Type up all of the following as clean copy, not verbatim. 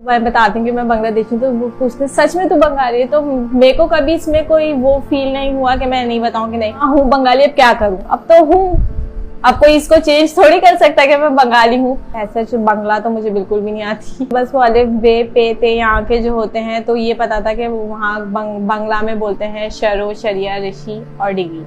मैं बताती हूँ कि मैं बांग्लादेशी, तो वो पूछते सच में तू बंगाली है? तो मेरे को कभी इसमें कोई वो फील नहीं हुआ कि मैं नहीं बताऊँ कि नहीं हाँ हूँ बंगाली, अब क्या करूँ, अब तो हूँ, अब कोई इसको चेंज थोड़ी कर सकता है कि मैं बंगाली हूँ। ऐसे बांग्ला तो मुझे बिल्कुल भी नहीं आती, बस वो अलिफ बे पे ते यहाँ के जो होते हैं तो ये पता था कि वहाँ बांग्ला में बोलते हैं शरो, शरिया, ऋषि और डिग्री।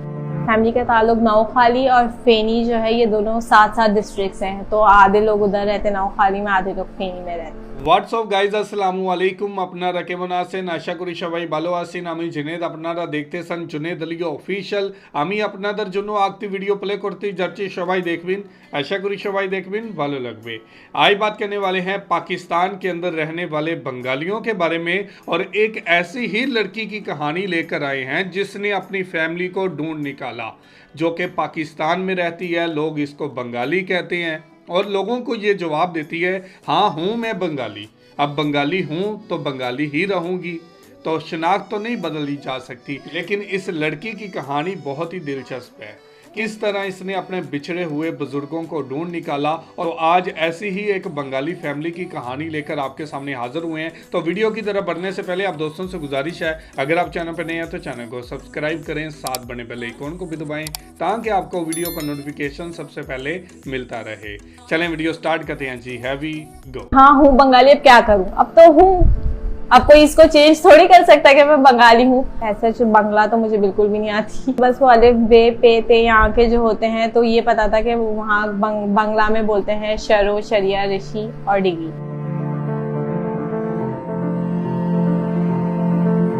फैमिली का ताल्लुक नौखाली और फेनी जो है ये दोनों साथ डिस्ट्रिक्ट्स हैं, तो आधे लोग उधर रहते नौखाली में, आधे लोग फेनी में रहते। হোয়াটসঅ্যাপ গাইজ আসসালামু আলাইকুম, আপনারা কেমন আছেন? আশা করি সবাই ভালো আছেন। আমি জুনেদ, আপনারা দেখতেছেন জুনেদ আলী অফিশিয়াল। আমি আপনাদের জন্য আরেকটি ভিডিও প্লে করতে যাচ্ছি, সবাই দেখবেন, आशा करी सबाई देखबिन भालो लगबे। आज बात करने वाले हैं पाकिस्तान के अंदर रहने वाले बंगालियों के बारे में, और एक ऐसी ही लड़की की कहानी लेकर आए हैं जिसने अपनी फैमिली को ढूंढ निकाला, जो कि पाकिस्तान में रहती है। लोग इसको बंगाली कहते हैं और लोगों को ये जवाब देती है हाँ हूँ मैं बंगाली, अब बंगाली हूँ तो बंगाली ही रहूँगी, तो शनाख्त तो नहीं बदली जा सकती। लेकिन इस लड़की की कहानी बहुत ही दिलचस्प है, किस तरह इसने अपने बिछड़े हुए बुजुर्गों को ढूंढ निकाला, और आज ऐसी ही एक बंगाली फैमिली की कहानी लेकर आपके सामने हाजिर हुए हैं। तो वीडियो की तरफ बढ़ने से पहले आप दोस्तों से गुजारिश है, अगर आप चैनल पर नए हैं तो चैनल को सब्सक्राइब करें, साथ बने बेल आइकन को भी दबाएं ताकि आपको वीडियो का नोटिफिकेशन सबसे पहले मिलता रहे। चलें वीडियो स्टार्ट करते हैं जी, हैवी गो। हाँ हूँ बंगाली, अब क्या करूँ, अब तो हूँ, अब कोई इसको चेंज थोड़ी कर सकता है कि मैं बंगाली हूँ। ऐसे बांग्ला तो मुझे बिल्कुल भी नहीं आती, बस वो अलिफ बे पे ते यहाँ के जो होते हैं तो ये पता था कि वहाँ बांग्ला में बोलते हैं शरो, शरिया, ऋषि और डिग्री।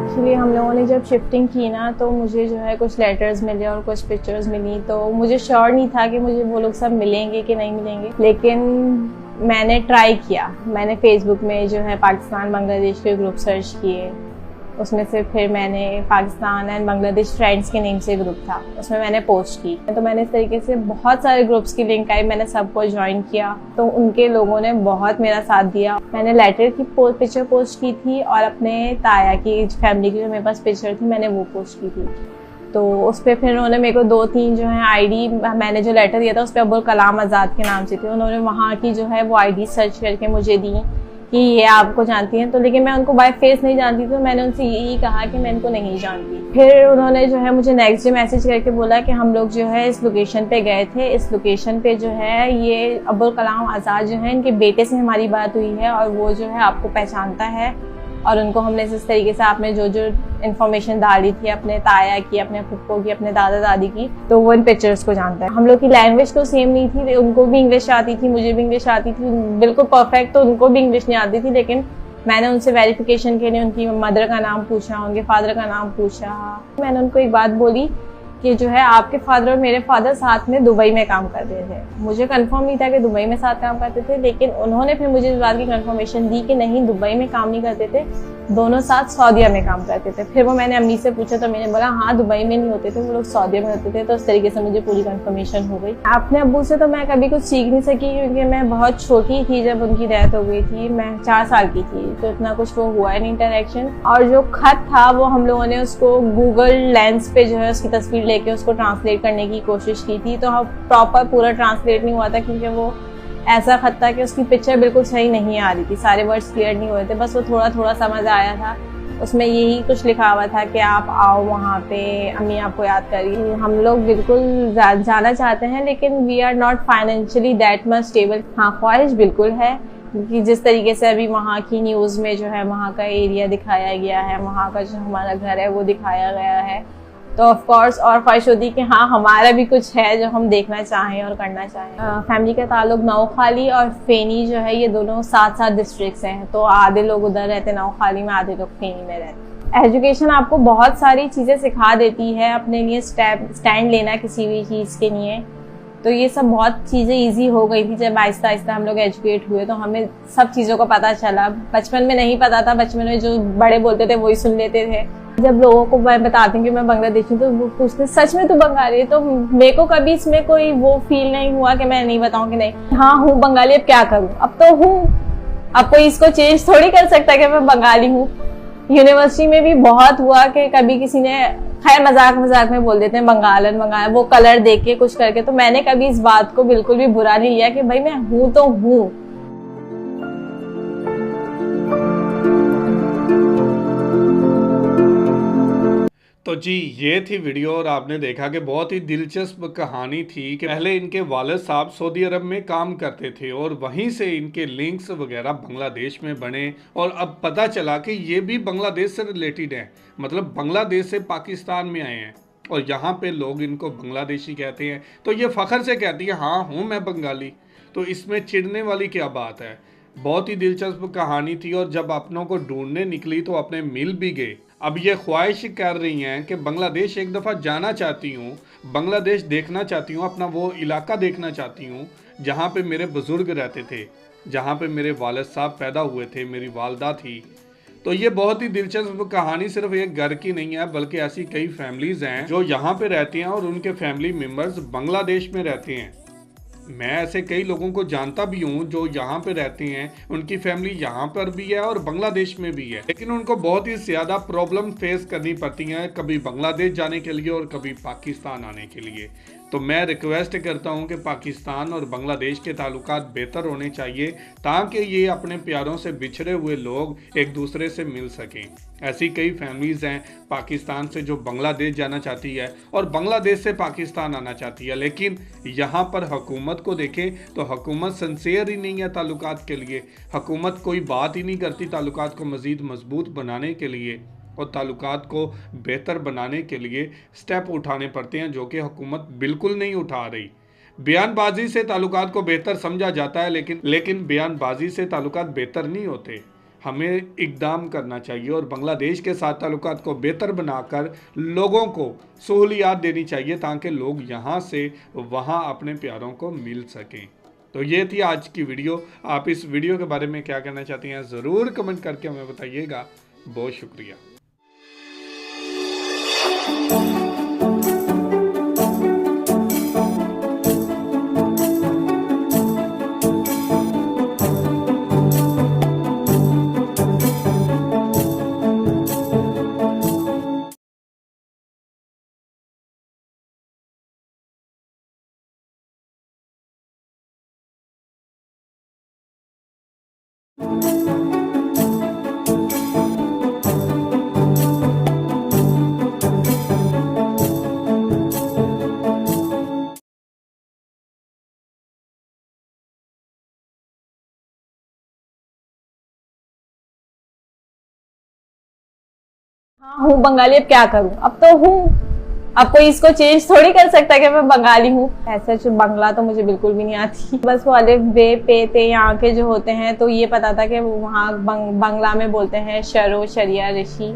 एक्चुअली हम लोगों ने जब शिफ्टिंग की ना तो मुझे जो है कुछ लेटर्स मिले और कुछ पिक्चर्स मिली, तो मुझे श्योर नहीं था कि मुझे वो लोग सब मिलेंगे कि नहीं मिलेंगे, लेकिन मैंने ट्राई किया। मैंने फेसबुक में जो है पाकिस्तान बांग्लादेश के ग्रुप सर्च किए, उसमें से फिर मैंने पाकिस्तान एंड बांग्लादेश फ्रेंड्स के नेम से ग्रुप था, उसमें मैंने पोस्ट की। तो मैंने इस तरीके से बहुत सारे ग्रुप्स की लिंक आई, मैंने सबको ज्वाइन किया, तो उनके लोगों ने बहुत मेरा साथ दिया। मैंने लेटर की पिक्चर पोस्ट की थी और अपने ताया की फैमिली की जो मेरे पास पिक्चर थी मैंने वो पोस्ट की थी। तो उस पर फिर उन्होंने मेरे को 2-3 जो है आईडी, मैंने जो लेटर दिया था उस पर अब्दुल कलाम आज़ाद के नाम से थी, उन्होंने वहाँ की जो है वो आईडी सर्च करके मुझे दी कि ये आपको जानती हैं। तो लेकिन मैं उनको बाय फेस नहीं जानती, तो मैंने उनसे यही कहा कि मैं इनको नहीं जानती। फिर उन्होंने जो है मुझे नेक्स्ट डे मैसेज करके बोला कि हम लोग जो है इस लोकेशन पे गए थे, इस लोकेशन पे जो है ये अब्दुल कलाम आज़ाद जो है इनके बेटे से हमारी बात हुई है और वो जो है आपको पहचानता है, और उनको हमने इस तरीके से आपने जो जो इन्फॉर्मेशन डाली थी अपने ताया की, अपने फुप्पो की, अपने दादा दादी की, तो वो इन पिक्चर्स को जानता है। हम लोग की लैंग्वेज तो सेम नहीं थी, उनको भी इंग्लिश आती थी, मुझे भी इंग्लिश आती थी, बिल्कुल परफेक्ट तो उनको भी इंग्लिश नहीं आती थी, लेकिन मैंने उनसे वेरिफिकेशन के लिए उनकी मदर का नाम पूछा, उनके फादर का नाम पूछा। मैंने उनको एक बात बोली कि जो है आपके फादर और मेरे फादर साथ में दुबई में काम करते थे। मुझे कंफर्म नहीं था कि दुबई में साथ काम करते थे, लेकिन उन्होंने फिर मुझे इस बात की कंफर्मेशन दी कि नहीं दुबई में काम नहीं करते थे, दोनों साथ सऊदीया में काम करते थे। फिर वो मैंने अम्मी से पूछा तो मैंने बोला हाँ दुबई में नहीं होते थे, वो लोग सऊदीया में होते थे। तो उस तरीके से मुझे पूरी कंफर्मेशन हो गई। अपने अब्बू से तो मैं कभी कुछ सीख नहीं सकी, क्योंकि मैं बहुत छोटी थी जब उनकी डेथ हो गई थी, मैं 4 साल की थी, तो इतना कुछ वो हुआ नहीं इंटरेक्शन। और जो खत था वो हम लोगों ने उसको गूगल लेंस पे जो है उसकी तस्वीर लेके उसको ट्रांसलेट करने की कोशिश की थी, तो प्रॉपर पूरा ट्रांसलेट नहीं हुआ था, क्योंकि वो ऐसा खत था कि उसकी पिक्चर बिल्कुल सही नहीं आ रही थी, सारे वर्ड्स क्लियर नहीं हुए थे, बस वो थोड़ा थोड़ा समझ आया था। उसमें यही कुछ लिखा हुआ था कि आप आओ वहाँ पे, अम्मी आपको याद करिए। हम लोग बिल्कुल जाना चाहते हैं, लेकिन we are not financially that much stable. हाँ ख्वाहिश बिल्कुल है, क्योंकि जिस तरीके से अभी वहाँ की न्यूज़ में जो है वहाँ का एरिया दिखाया गया है, वहाँ का जो हमारा घर है वो दिखाया गया है, तो ऑफ कोर्स और ख्वाहिश होती है कि हाँ हमारा भी कुछ है जो हम देखना चाहें और करना चाहें। फैमिली का ताल्लुक नौखाली और फेनी जो है ये दोनों साथ डिस्ट्रिक्ट्स हैं, तो आधे लोग उधर रहते नौखाली में, आधे लोग फेनी में रहते। एजुकेशन आपको बहुत सारी चीज़ें सिखा देती है, अपने लिए स्टैंड लेना किसी भी चीज़ के लिए, तो ये सब बहुत चीज़ें ईजी हो गई थी जब आहिस्ता आहिस्ता हम लोग एजुकेट हुए, तो हमें सब चीज़ों का पता चला। बचपन में नहीं पता था, बचपन में जो बड़े बोलते थे वही सुन लेते थे। जब लोगों को मैं बताती हूँ कि मैं बांग्लादेशी हूँ तो वो पूछते सच में तू बंगाली है? तो मेरे को कभी इसमें कोई वो फील नहीं हुआ कि मैं नहीं बताऊँ कि नहीं हाँ हूँ बंगाली, अब क्या करूँ, अब तो हूँ, अब कोई इसको चेंज थोड़ी कर सकता है कि मैं बंगाली हूँ। यूनिवर्सिटी में भी बहुत हुआ कि कभी किसी ने, खैर मजाक में बोल देते हैं बंगालन वो कलर देख के कुछ करके, तो मैंने कभी इस बात को बिल्कुल भी बुरा नहीं लिया कि भाई मैं हूँ तो हूँ। तो जी ये थी वीडियो और आपने देखा कि बहुत ही दिलचस्प कहानी थी कि पहले इनके वालिद साहब सऊदी अरब में काम करते थे और वहीं से इनके लिंक्स वगैरह बांग्लादेश में बने और अब पता चला कि ये भी बांग्लादेश से रिलेटेड हैं, मतलब बांग्लादेश से पाकिस्तान में आए हैं और यहाँ पे लोग इनको बांग्लादेशी कहते हैं। तो ये फ़ख्र से कहती है हाँ हूँ मैं बंगाली, तो इसमें चिढ़ने वाली क्या बात है। बहुत ही दिलचस्प कहानी थी और जब अपनों को ढूंढने निकली तो अपने मिल भी गए। अब ये ख्वाहिश कर रही हैं कि बांग्लादेश एक दफ़ा जाना चाहती हूँ, बांग्लादेश देखना चाहती हूँ, अपना वो इलाका देखना चाहती हूँ जहाँ पे मेरे बुज़ुर्ग रहते थे, जहाँ पे मेरे वालिद साहब पैदा हुए थे, मेरी वालदा थी। तो ये बहुत ही दिलचस्प कहानी सिर्फ एक घर की नहीं है बल्कि ऐसी कई फैमिलीज़ हैं जो यहाँ पे रहती हैं और उनके फैमिली मेम्बर्स बांग्लादेश में रहते हैं। मैं ऐसे कई लोगों को जानता भी हूँ जो यहाँ पे रहते हैं, उनकी फैमिली यहाँ पर भी है और बांग्लादेश में भी है, लेकिन उनको बहुत ही ज़्यादा प्रॉब्लम फेस करनी पड़ती हैं, कभी बांग्लादेश जाने के लिए और कभी पाकिस्तान आने के लिए। तो मैं रिक्वेस्ट करता हूँ कि पाकिस्तान और बांग्लादेश के ताल्लुकात बेहतर होने चाहिए ताकि ये अपने प्यारों से बिछड़े हुए लोग एक दूसरे से मिल सकें। ऐसी कई फैमिलीज़ हैं पाकिस्तान से जो बांग्लादेश जाना चाहती है और बांग्लादेश से पाकिस्तान आना चाहती है, लेकिन यहाँ पर हुकूमत को देखें तो हुकूमत सिंसियर ही नहीं है ताल्लुकात के लिए। हुकूमत कोई बात ही नहीं करती ताल्लुकात को मज़ीद मजबूत बनाने के लिए और ताल्लुकात को बेहतर बनाने के लिए स्टेप उठाने पड़ते हैं जो कि हुकूमत बिल्कुल नहीं उठा रही। बयानबाजी से ताल्लुकात को बेहतर समझा जाता है, लेकिन बयानबाजी से ताल्लुकात बेहतर नहीं होते। हमें इक़दाम करना चाहिए और बांग्लादेश के साथ ताल्लुकात को बेहतर बनाकर लोगों को सहूलियात देनी चाहिए ताकि लोग यहाँ से वहाँ अपने प्यारों को मिल सकें। तो ये थी आज की वीडियो। आप इस वीडियो के बारे में क्या कहना चाहती हैं ज़रूर कमेंट करके हमें बताइएगा। बहुत शुक्रिया। हाँ हूँ बंगाली, अब क्या करूँ, अब तो हूँ, अब कोई इसको चेंज थोड़ी कर सकता है कि मैं बंगाली हूँ। ऐसे बांग्ला तो मुझे बिल्कुल भी नहीं आती, बस वो अलिफ बे पे ते यहाँ के जो होते हैं तो ये पता था कि वहाँ बांग्ला में बोलते हैं शरो शरिया ऋषि।